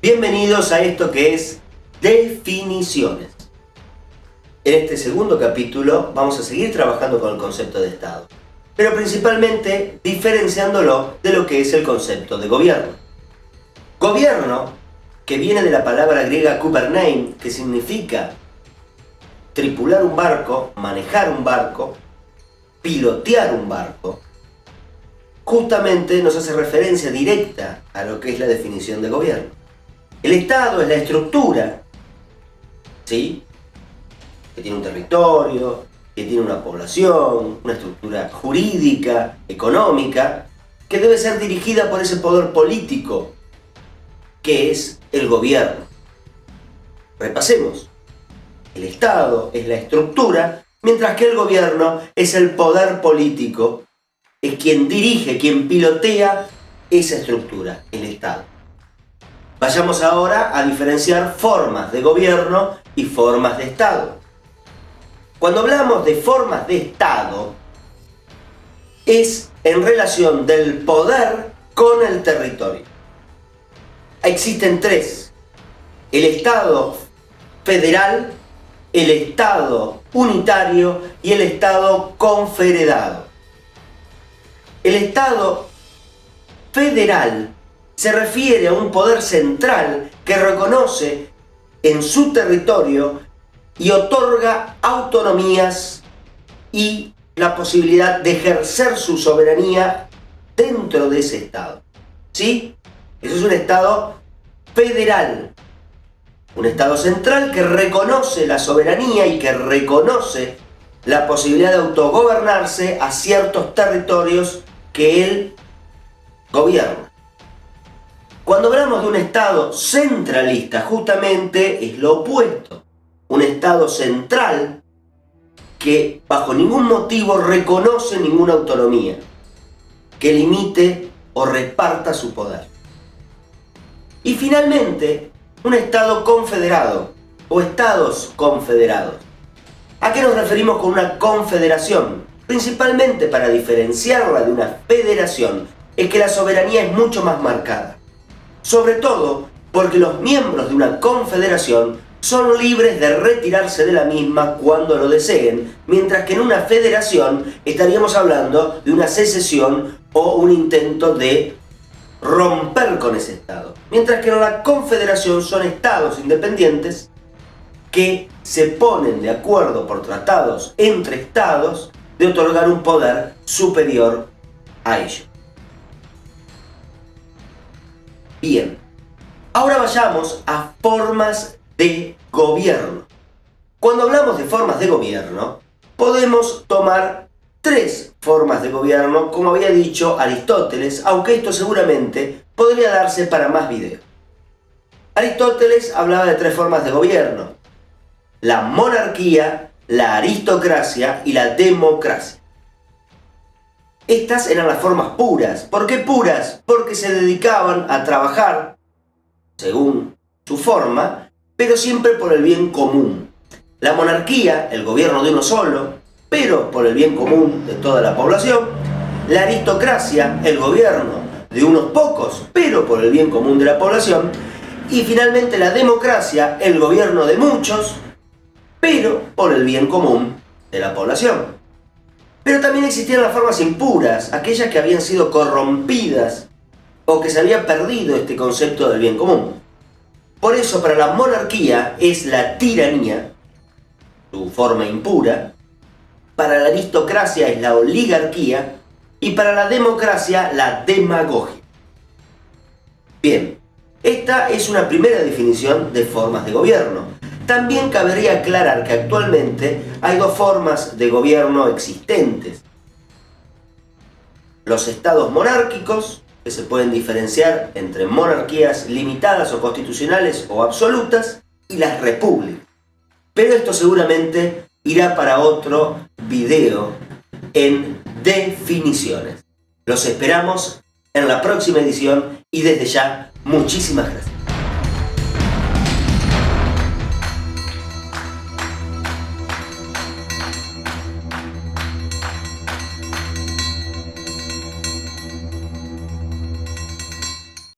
Bienvenidos a esto que es definiciones. En este segundo capítulo vamos a seguir trabajando con el concepto de Estado, pero principalmente diferenciándolo de lo que es el concepto de gobierno. Gobierno, que viene de la palabra griega kubernein, que significa tripular un barco, manejar un barco, pilotear un barco, justamente nos hace referencia directa a lo que es la definición de gobierno. El Estado es la estructura, ¿sí?, que tiene un territorio, que tiene una población, una estructura jurídica, económica, que debe ser dirigida por ese poder político, que es el gobierno. Repasemos. El Estado es la estructura, mientras que el gobierno es el poder político, es quien dirige, quien pilotea esa estructura, el Estado. Vayamos ahora a diferenciar formas de gobierno y formas de Estado. Cuando hablamos de formas de Estado, es en relación del poder con el territorio. Existen tres: el Estado federal, el Estado unitario y el Estado confederado. El Estado federal se refiere a un poder central que reconoce en su territorio y otorga autonomías y la posibilidad de ejercer su soberanía dentro de ese Estado. ¿Sí? Eso es un Estado federal. Un Estado central que reconoce la soberanía y que reconoce la posibilidad de autogobernarse a ciertos territorios que él gobierna. Cuando hablamos de un Estado centralista, justamente es lo opuesto. Un Estado central que bajo ningún motivo reconoce ninguna autonomía, que limite o reparta su poder. Y finalmente, un Estado confederado o Estados confederados. ¿A qué nos referimos con una confederación? Principalmente para diferenciarla de una federación, es que la soberanía es mucho más marcada. Sobre todo porque los miembros de una confederación son libres de retirarse de la misma cuando lo deseen, mientras que en una federación estaríamos hablando de una secesión o un intento de romper con ese Estado. Mientras que en la confederación son estados independientes que se ponen de acuerdo por tratados entre estados de otorgar un poder superior a ellos. Bien, ahora vayamos a formas de gobierno. Cuando hablamos de formas de gobierno, podemos tomar tres formas de gobierno, como había dicho Aristóteles, aunque esto seguramente podría darse para más videos. Aristóteles hablaba de tres formas de gobierno: la monarquía, la aristocracia y la democracia. Estas eran las formas puras. ¿Por qué puras? Porque se dedicaban a trabajar según su forma, pero siempre por el bien común. La monarquía, el gobierno de uno solo, pero por el bien común de toda la población. La aristocracia, el gobierno de unos pocos, pero por el bien común de la población. Y finalmente la democracia, el gobierno de muchos, pero por el bien común de la población. Pero también existían las formas impuras, aquellas que habían sido corrompidas o que se había perdido este concepto del bien común. Por eso para la monarquía es la tiranía, su forma impura. Para la aristocracia es la oligarquía y para la democracia la demagogia. Bien, esta es una primera definición de formas de gobierno. También cabería aclarar que actualmente hay dos formas de gobierno existentes: los estados monárquicos, que se pueden diferenciar entre monarquías limitadas o constitucionales o absolutas, y las repúblicas. Pero esto seguramente irá para otro video en definiciones. Los esperamos en la próxima edición y desde ya, muchísimas gracias.